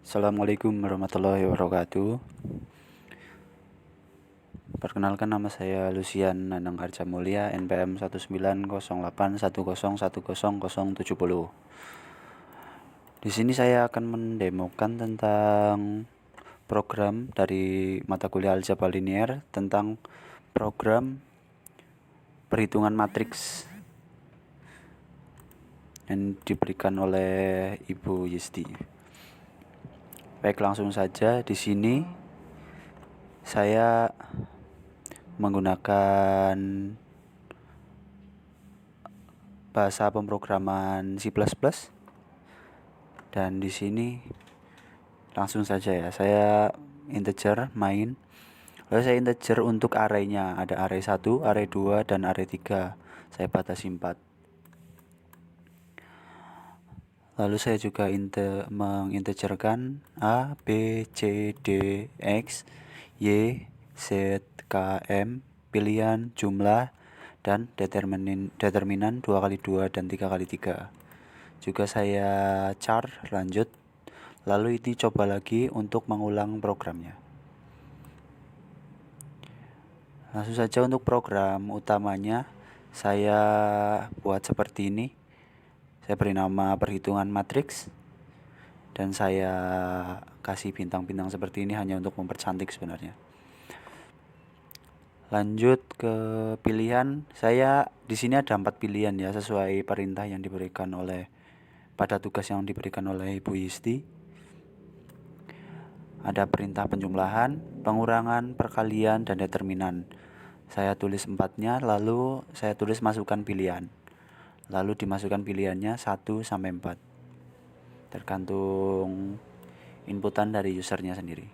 Assalamualaikum warahmatullahi wabarakatuh. Perkenalkan, nama saya Lucian Nanang Arja Mulia, NPM 190810101070. Di sini saya akan mendemokan tentang program dari mata kuliah aljabar linear tentang program perhitungan matriks yang diberikan oleh Ibu Yisti. Baik, langsung saja. Di sini saya menggunakan bahasa pemrograman C++, dan di sini langsung saja ya, saya integer main. Lalu saya integer untuk arraynya, ada array 1, array 2, dan array 3. Saya batasi 4. Lalu saya juga mengintegerkan A, B, C, D, X, Y, Z, K, M, pilihan, jumlah, dan determinan 2x2 dan 3x3. Juga saya char lanjut. Lalu ini coba lagi untuk mengulang programnya. Langsung saja untuk program utamanya saya buat seperti ini. Saya beri nama perhitungan matriks, dan saya kasih bintang-bintang seperti ini hanya untuk mempercantik sebenarnya. Lanjut ke pilihan, saya di sini ada 4 pilihan ya, sesuai perintah yang diberikan oleh pada tugas yang diberikan oleh Ibu Yisti. Ada perintah penjumlahan, pengurangan, perkalian, dan determinan. Saya tulis 4-nya, lalu saya tulis masukkan pilihan. Lalu dimasukkan pilihannya 1 sampai 4. Tergantung inputan dari usernya sendiri.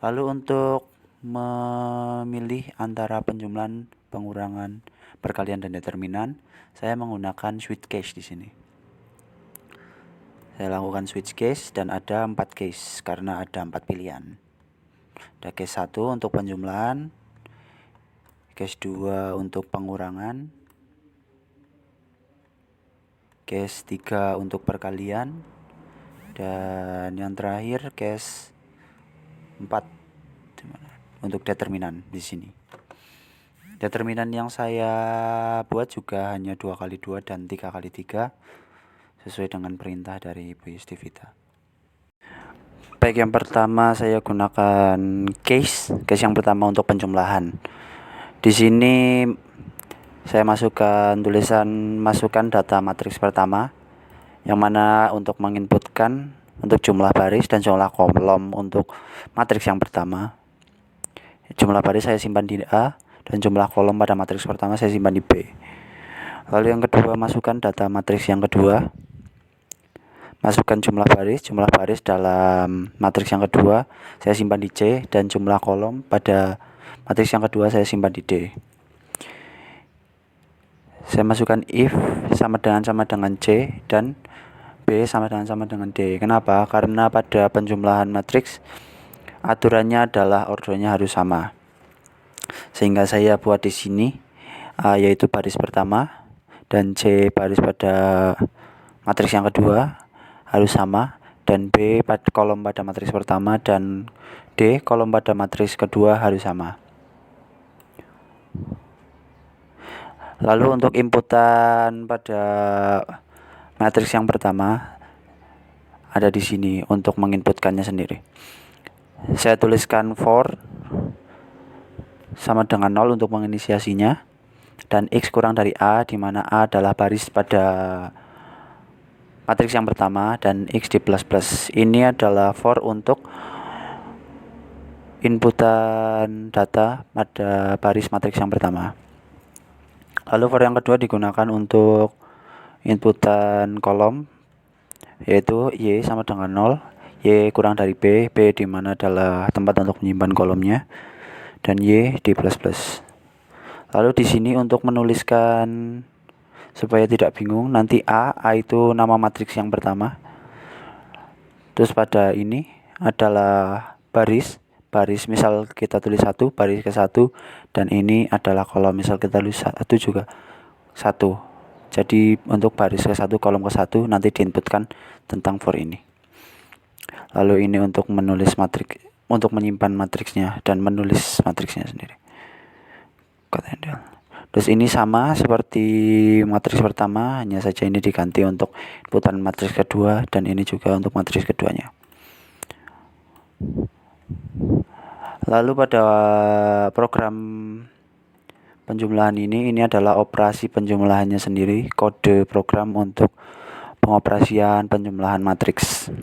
Lalu untuk memilih antara penjumlahan, pengurangan, perkalian, dan determinan, saya menggunakan switch case di sini. Saya lakukan switch case dan ada 4 case karena ada 4 pilihan. Ada case 1 untuk penjumlahan, case 2 untuk pengurangan, case 3 untuk perkalian, dan yang terakhir case 4 untuk determinan di sini. Determinan yang saya buat juga hanya 2x2 dan 3x3 sesuai dengan perintah dari Ibu Yustifita. Baik, yang pertama saya gunakan case yang pertama untuk penjumlahan. Di sini saya masukkan tulisan masukkan data matriks pertama, yang mana untuk menginputkan untuk jumlah baris dan jumlah kolom untuk matriks yang pertama. Jumlah baris saya simpan di A, dan jumlah kolom pada matriks pertama saya simpan di B. Lalu yang kedua, masukkan data matriks yang kedua. Masukkan jumlah baris dalam matriks yang kedua saya simpan di C, dan jumlah kolom pada matriks yang kedua saya simpan di D. Saya masukkan if sama dengan C dan B sama dengan D. Kenapa? Karena pada penjumlahan matriks aturannya adalah ordernya harus sama. Sehingga saya buat di sini yaitu baris pertama dan C baris pada matriks yang kedua harus sama, dan B kolom pada matriks pertama dan D kolom pada matriks kedua harus sama. Lalu untuk inputan pada matriks yang pertama ada di sini untuk menginputkannya sendiri. Saya tuliskan for sama dengan 0 untuk menginisiasinya, dan X kurang dari A, di mana A adalah baris pada matriks yang pertama, dan X di plus. Ini adalah for untuk inputan data pada baris matriks yang pertama. Lalu for yang kedua digunakan untuk inputan kolom, yaitu Y sama dengan 0, Y kurang dari B, B di mana adalah tempat untuk menyimpan kolomnya, dan Y di plus. Lalu di sini untuk menuliskan supaya tidak bingung, nanti A itu nama matriks yang pertama. Terus pada ini adalah baris, misal kita tulis 1, baris ke 1, dan ini adalah kolom, misal kita tulis 1 juga 1. Jadi untuk baris ke 1, kolom ke 1 nanti diinputkan tentang for ini. Lalu ini untuk menulis matriks, untuk menyimpan matriksnya dan menulis matriksnya sendiri. Terus ini sama seperti matriks pertama, hanya saja ini diganti untuk inputan matriks kedua, dan ini juga untuk matriks keduanya. Lalu pada program penjumlahan ini adalah operasi penjumlahannya sendiri, kode program untuk pengoperasian penjumlahan matriks.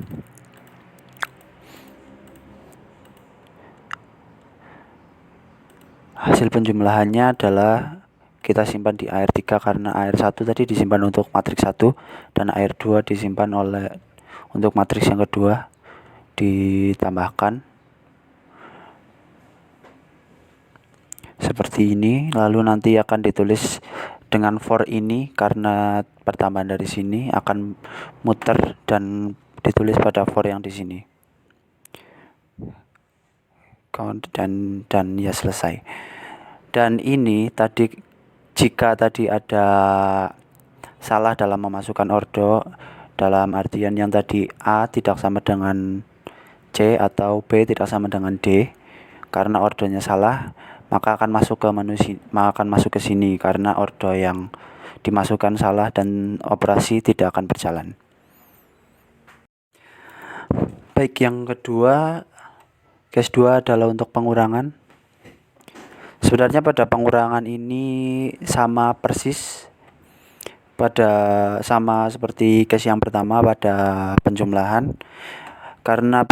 Hasil penjumlahannya adalah kita simpan di AR3 karena AR1 tadi disimpan untuk matriks 1 dan AR2 disimpan untuk matriks yang kedua, ditambahkan seperti ini. Lalu nanti akan ditulis dengan for ini, karena pertambahan dari sini akan muter dan ditulis pada for yang di sini. Dan ya selesai. Dan ini tadi, jika tadi ada salah dalam memasukkan ordo, dalam artian yang tadi A tidak sama dengan C atau B tidak sama dengan D, karena ordonya salah, maka akan masuk ke sini karena ordo yang dimasukkan salah dan operasi tidak akan berjalan. Baik, yang kedua, case 2 adalah untuk pengurangan. Sebenarnya pada pengurangan ini sama persis, sama seperti case yang pertama pada penjumlahan, karena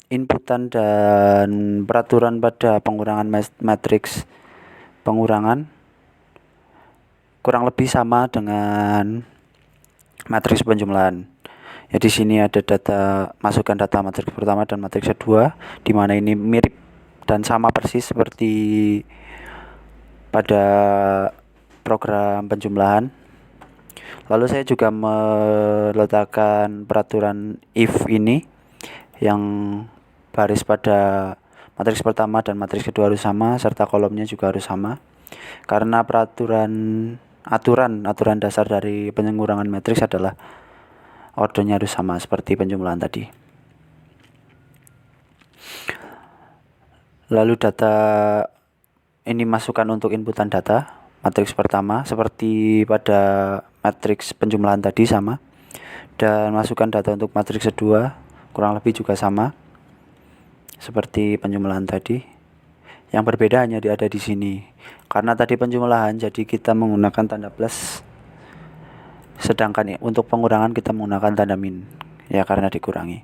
inputan dan peraturan pada pengurangan matriks pengurangan kurang lebih sama dengan matriks penjumlahan. Ya, di sini ada masukkan data matriks pertama dan matriks kedua, di mana ini mirip dan sama persis seperti pada program penjumlahan. Lalu saya juga meletakkan peraturan if ini, yang baris pada matriks pertama dan matriks kedua harus sama, serta kolomnya juga harus sama, karena aturan dasar dari pengurangan matriks adalah ordonya harus sama seperti penjumlahan tadi. Lalu data ini masukkan untuk inputan data matriks pertama seperti pada matriks penjumlahan tadi sama, dan masukkan data untuk matriks kedua kurang lebih juga sama seperti penjumlahan tadi. Yang berbeda hanya ada di sini, karena tadi penjumlahan jadi kita menggunakan tanda plus, sedangkan untuk pengurangan kita menggunakan tanda min, ya karena dikurangi.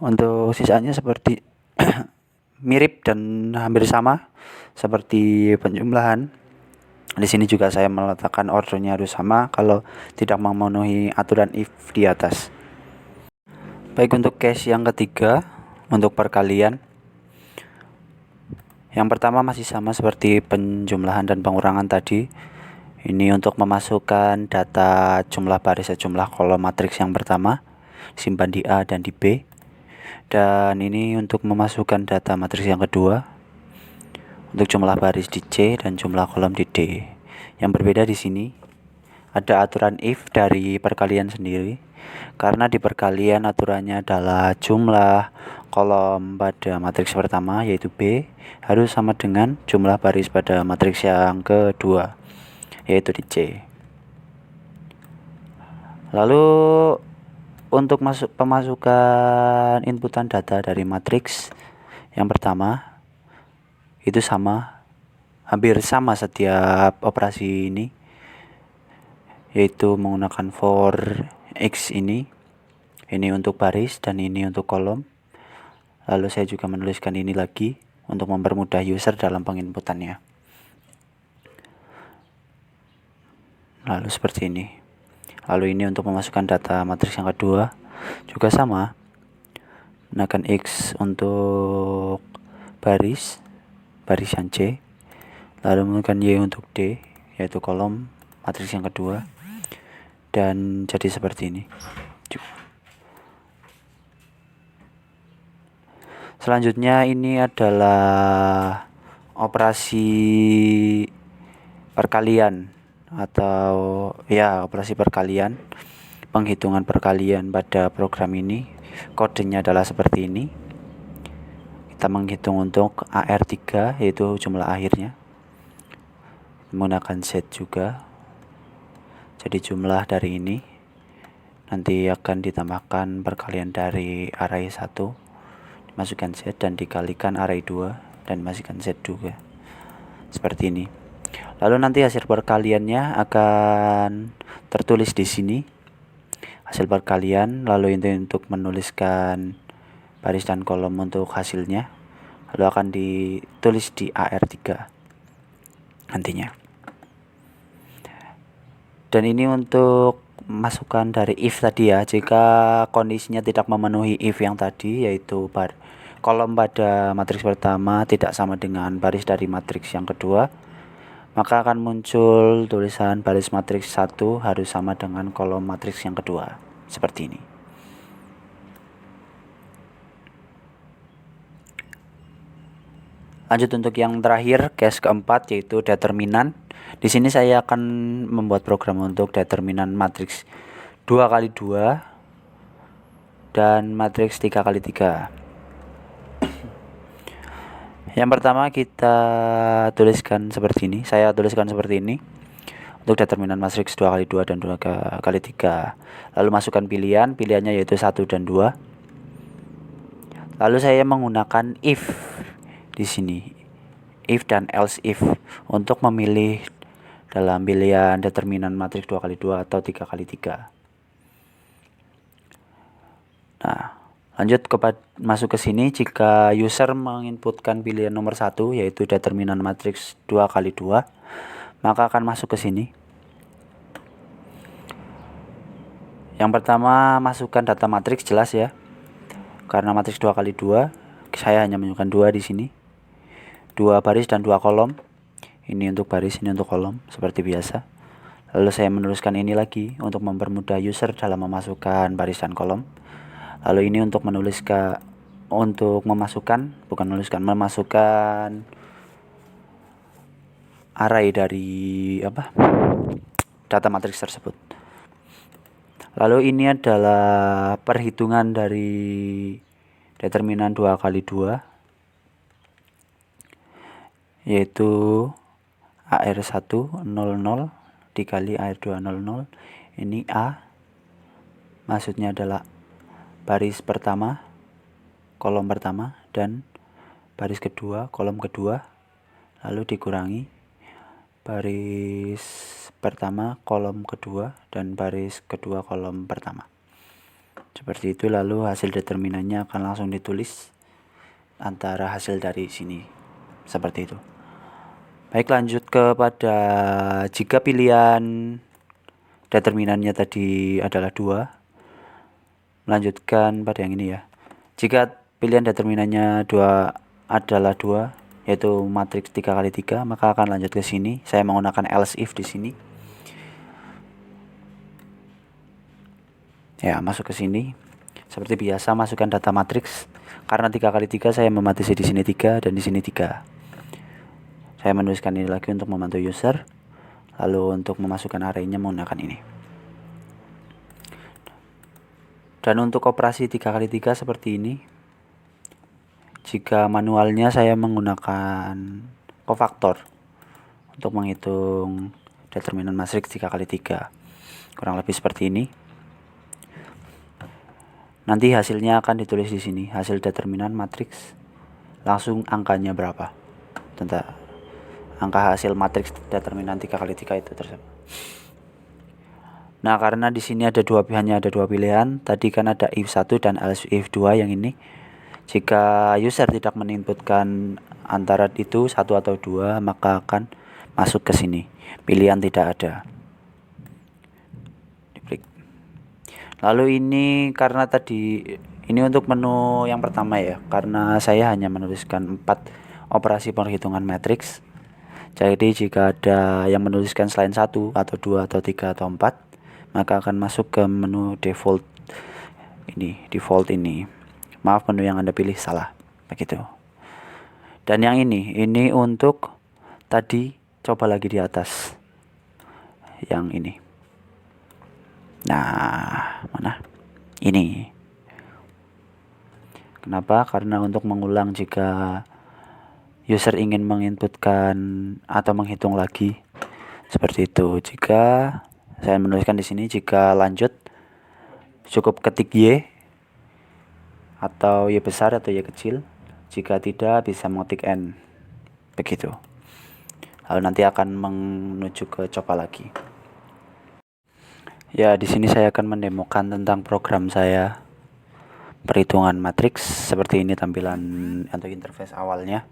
Untuk sisanya seperti mirip dan hampir sama seperti penjumlahan. Di sini juga saya meletakkan ordernya harus sama kalau tidak memenuhi aturan if di atas. Baik, untuk case yang ketiga untuk perkalian, yang pertama masih sama seperti penjumlahan dan pengurangan tadi. Ini untuk memasukkan data jumlah baris dan jumlah kolom matriks yang pertama, simpan di A dan di B. Dan ini untuk memasukkan data matriks yang kedua, untuk jumlah baris di C dan jumlah kolom di D. Yang berbeda di sini ada aturan if dari perkalian sendiri, karena di perkalian aturannya adalah jumlah kolom pada matriks pertama yaitu B harus sama dengan jumlah baris pada matriks yang kedua yaitu di C. Lalu untuk pemasukan inputan data dari matriks yang pertama itu hampir sama setiap operasi ini, yaitu menggunakan for x ini untuk baris dan ini untuk kolom. Lalu saya juga menuliskan ini lagi untuk mempermudah user dalam penginputannya. Lalu seperti ini. Lalu ini untuk memasukkan data matriks yang kedua juga sama, gunakan X untuk baris yang C, lalu menggunakan Y untuk D yaitu kolom matriks yang kedua, dan jadi seperti ini. Selanjutnya ini adalah operasi perkalian atau ya operasi perkalian penghitungan perkalian pada program ini. Kodenya adalah seperti ini. Kita menghitung untuk AR3, yaitu jumlah akhirnya, menggunakan Z juga. Jadi jumlah dari ini nanti akan ditambahkan perkalian dari array 1, dimasukkan Z, dan dikalikan array 2 dan dimasukkan Z juga. Seperti ini. Lalu nanti hasil perkaliannya akan tertulis di sini. Hasil perkalian, lalu ini untuk menuliskan baris dan kolom untuk hasilnya, lalu akan ditulis di AR3 nantinya. Dan ini untuk masukan dari if tadi ya. Jika kondisinya tidak memenuhi if yang tadi, yaitu kolom pada matriks pertama tidak sama dengan baris dari matriks yang kedua, maka akan muncul tulisan baris matriks 1 harus sama dengan kolom matriks yang kedua, seperti ini. Lanjut untuk yang terakhir, case keempat, yaitu determinan. Di sini saya akan membuat program untuk determinan matriks 2x2 dan matriks 3x3. Yang pertama kita tuliskan seperti ini. Saya tuliskan seperti ini untuk determinan matriks 2x2 dan 2x3. Lalu masukkan pilihannya yaitu 1 dan 2. Lalu saya menggunakan if di sini, if dan else if, untuk memilih dalam pilihan determinan matriks 2x2 atau 3x3. Nah, lanjut masuk ke sini. Jika user menginputkan pilihan nomor 1, yaitu determinan matriks 2x2, maka akan masuk ke sini. Yang pertama, masukkan data matriks, jelas ya. Karena matriks 2x2, saya hanya menunjukkan 2 di sini. 2 baris dan 2 kolom. Ini untuk baris, ini untuk kolom, seperti biasa. Lalu saya menuliskan ini lagi untuk mempermudah user dalam memasukkan baris dan kolom. Lalu ini untuk memasukkan array dari data matriks tersebut. Lalu ini adalah perhitungan dari determinan 2x2, yaitu AR1 00 dikali AR2 00. Ini A, maksudnya adalah baris pertama, kolom pertama, dan baris kedua, kolom kedua, lalu dikurangi baris pertama, kolom kedua, dan baris kedua, kolom pertama. Seperti itu. Lalu hasil determinannya akan langsung ditulis antara hasil dari sini, seperti itu. Baik, lanjut kepada jika pilihan determinannya tadi adalah 2, melanjutkan pada yang ini ya. Jika pilihan determinannya adalah 2, yaitu matriks 3x3, maka akan lanjut ke sini. Saya menggunakan else if di sini. Ya, masuk ke sini. Seperti biasa, masukkan data matriks. Karena 3x3, saya mematisi di sini 3 dan di sini 3. Saya menuliskan ini lagi untuk membantu user. Lalu untuk memasukkan arraynya menggunakan ini. Dan untuk operasi 3x3 seperti ini. Jika manualnya saya menggunakan kofaktor untuk menghitung determinan matriks 3x3. Kurang lebih seperti ini. Nanti hasilnya akan ditulis di sini. Hasil determinan matriks, langsung angkanya berapa. Tentang angka hasil matriks determinan 3x3 itu tersebut. Nah, karena di sini hanya ada dua pilihan. Tadi kan ada if 1 dan else if 2 yang ini. Jika user tidak meninputkan antara itu 1 atau 2, maka akan masuk ke sini. Pilihan tidak ada. Lalu ini karena tadi ini untuk menu yang pertama ya. Karena saya hanya menuliskan 4 operasi perhitungan matriks. Jadi jika ada yang menuliskan selain 1 atau 2 atau 3 atau 4, maka akan masuk ke menu default ini. Maaf, menu yang Anda pilih salah, begitu. Dan yang ini untuk tadi, coba lagi di atas. Yang ini. Nah, mana? Ini. Kenapa? Karena untuk mengulang jika user ingin menginputkan atau menghitung lagi seperti itu. Jika saya menuliskan di sini, jika lanjut cukup ketik Y atau Y besar atau Y kecil. Jika tidak, bisa mengetik N. Begitu. Lalu nanti akan menuju ke coba lagi. Ya, di sini saya akan mendemokan tentang program saya perhitungan matriks. Seperti ini tampilan untuk interface awalnya.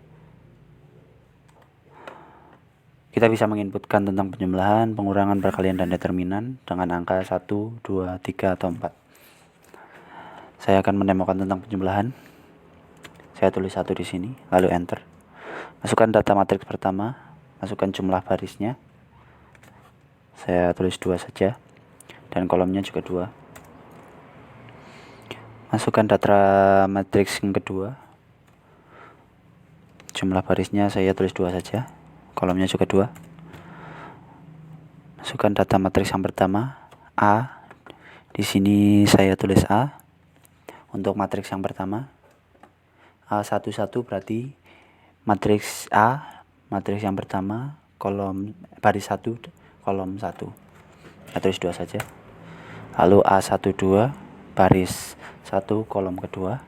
Kita bisa menginputkan tentang penjumlahan, pengurangan, perkalian, dan determinan dengan angka 1, 2, 3, atau 4. Saya akan mendemokan tentang penjumlahan. Saya tulis 1 di sini, lalu enter. Masukkan data matriks pertama, masukkan jumlah barisnya. Saya tulis 2 saja. Dan kolomnya juga 2. Masukkan data matriks yang kedua. Jumlah barisnya saya tulis 2 saja. Kolomnya juga 2. Masukkan data matriks yang pertama, A. Di sini saya tulis A. Untuk matriks yang pertama, A11 berarti matriks A, matriks yang pertama, kolom baris 1, kolom 1. Saya tulis 2 saja. Lalu A12 baris 1 kolom kedua,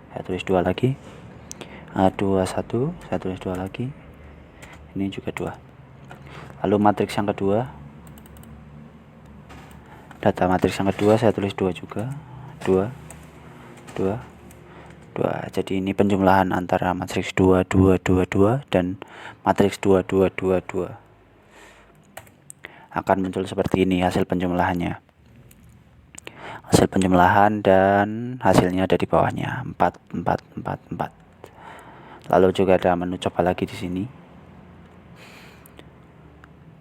saya tulis 2 lagi. A21 saya tulis 2 lagi. Ini juga 2. Lalu matriks yang kedua, data matriks yang kedua saya tulis 2 juga. 2 2 2. Jadi ini penjumlahan antara matriks 2 2 2 2 dan matriks 2 2 2 2. Akan muncul seperti ini hasil penjumlahannya. Hasil penjumlahan dan hasilnya ada di bawahnya 4 4 4 4. Lalu juga ada menu coba lagi di sini.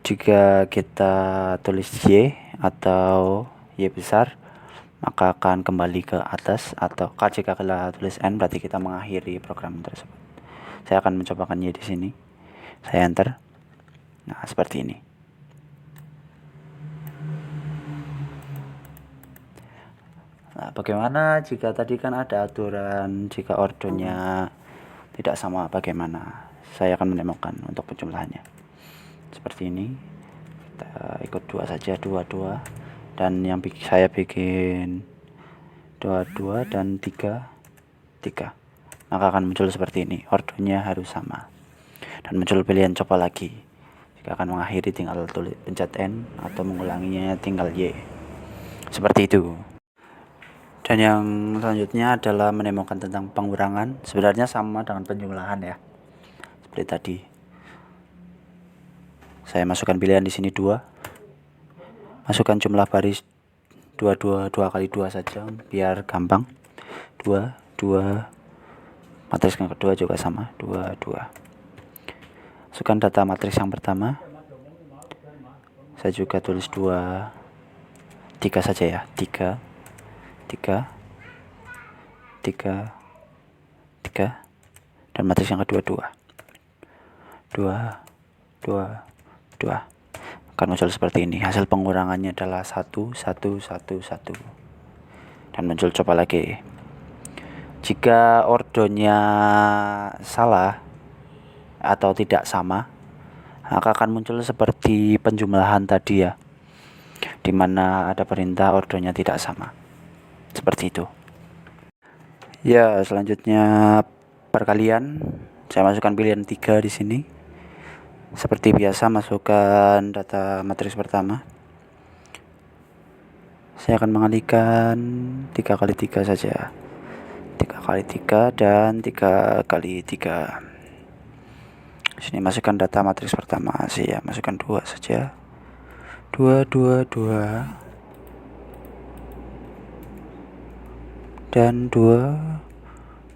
Jika kita tulis Y atau Y besar, maka akan kembali ke atas, atau jika kita tulis N berarti kita mengakhiri program tersebut. Saya akan mencobakan Y di sini. Saya enter. Nah, seperti ini. Nah, bagaimana jika tadi kan ada aturan jika ordonya tidak sama, bagaimana? Saya akan menemukan untuk penjumlahannya. Seperti ini. Kita ikut 2 saja, 2 2. Dan yang saya bikin 2 2 dan 3 3. Maka akan muncul seperti ini. Ordonya harus sama. Dan muncul pilihan coba lagi. Jika akan mengakhiri tinggal pencet N, atau mengulanginya tinggal Y. Seperti itu. Dan yang selanjutnya adalah menemukan tentang pengurangan. Sebenarnya sama dengan penjumlahan ya. Seperti tadi. Saya masukkan pilihan di sini 2. Masukkan jumlah baris 2 kali 2 saja biar gampang. 2 2. Matriks yang kedua juga sama, 2 2. Masukkan data matriks yang pertama. Saya juga tulis 2 3 saja ya. 3 3 3 3. Dan matriks yang kedua 2 2 2 2. Akan muncul seperti ini. Hasil pengurangannya adalah 1 1 1 1. Dan muncul coba lagi. Jika ordonya salah atau tidak sama, maka akan muncul seperti penjumlahan tadi ya, dimana ada perintah ordonya tidak sama. Seperti itu. Ya, selanjutnya perkalian. Saya masukkan pilihan 3 di sini. Seperti biasa, masukkan data matriks pertama. Saya akan mengalikan 3 kali 3 saja. 3 kali 3 dan 3 kali 3. Sini masukkan data matriks pertama. Saya masukkan 2 saja. 2 2 2. Dan 2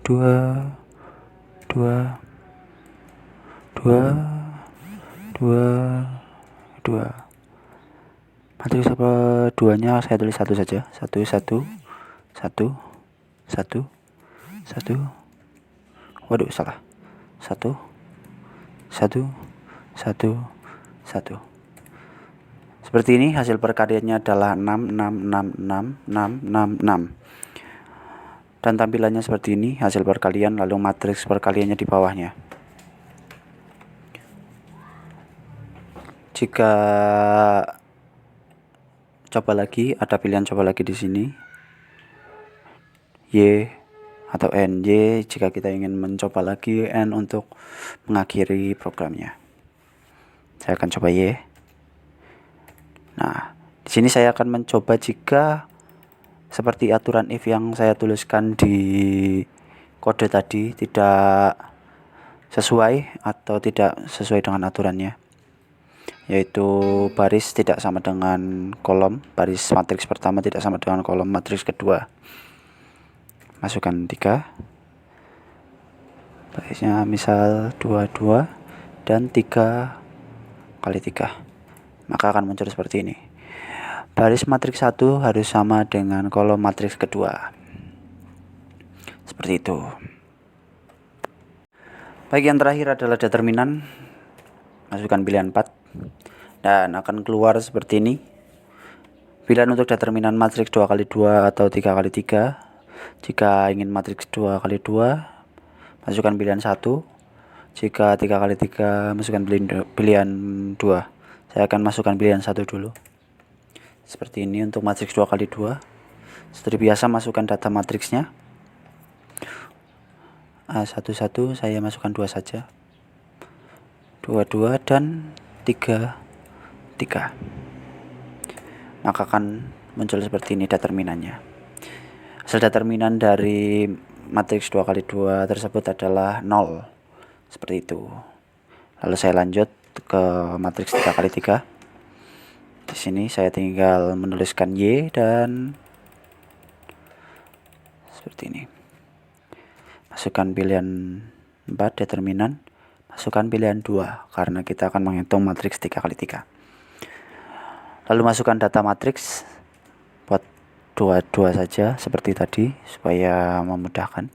2 2 2 2 2. Matriks duanya saya tulis 1 saja. 1 1 1 1 1. Waduh, salah. 1 1 1 1. Seperti ini, hasil perkaliannya adalah 6, 6, 6, 6, 6, 6, 6. Dan tampilannya seperti ini, hasil perkalian, lalu matriks perkaliannya di bawahnya. Jika coba lagi, ada pilihan coba lagi di sini, Y atau N. Y jika kita ingin mencoba lagi, N untuk mengakhiri programnya. Saya akan coba Y. Nah, di sini saya akan mencoba jika seperti aturan if yang saya tuliskan di kode tadi tidak sesuai atau tidak sesuai dengan aturannya, yaitu baris tidak sama dengan kolom, baris matriks pertama tidak sama dengan kolom matriks kedua. Masukkan 3, barisnya misal 22 dan 3 kali 3, maka akan muncul seperti ini. Baris matriks 1 harus sama dengan kolom matriks kedua. Seperti itu. Baik, yang terakhir adalah determinan. Masukkan pilihan 4 dan akan keluar seperti ini. Pilihan untuk determinan matriks 2 kali 2 atau 3 kali 3. Jika ingin matriks 2 kali 2, masukkan pilihan 1. Jika 3 kali 3, masukkan pilihan 2. Saya akan masukkan pilihan 1 dulu. Seperti ini untuk matriks 2 kali 2. Seperti biasa, masukkan data matriksnya. A11 saya masukkan 2 saja. 22 dan 3. Maka akan muncul seperti ini determinannya. Hasil determinan dari matriks 2 kali 2 tersebut adalah 0. Seperti itu. Lalu saya lanjut ke matriks 3 kali 3. Di sini saya tinggal menuliskan Y dan seperti ini. Masukkan pilihan 4 determinan. Masukkan pilihan 2 karena kita akan menghitung matriks 3 kali 3. Lalu masukkan data matriks, buat 22 saja seperti tadi supaya memudahkan.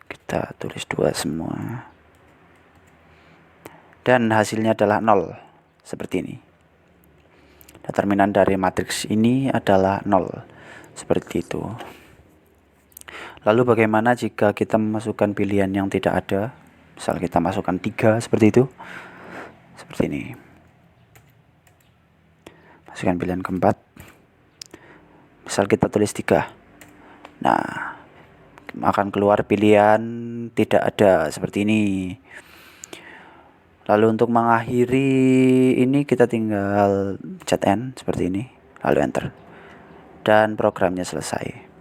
Kita tulis 2 semua. Dan hasilnya adalah 0. Seperti ini. Determinan dari matriks ini adalah 0. Seperti itu. Lalu bagaimana jika kita memasukkan pilihan yang tidak ada? Misal kita masukkan 3 seperti itu. Seperti ini. Masukkan pilihan keempat. Misal kita tulis 3. Nah, akan keluar pilihan tidak ada seperti ini. Lalu untuk mengakhiri ini kita tinggal Ctrl N seperti ini, lalu enter. Dan programnya selesai.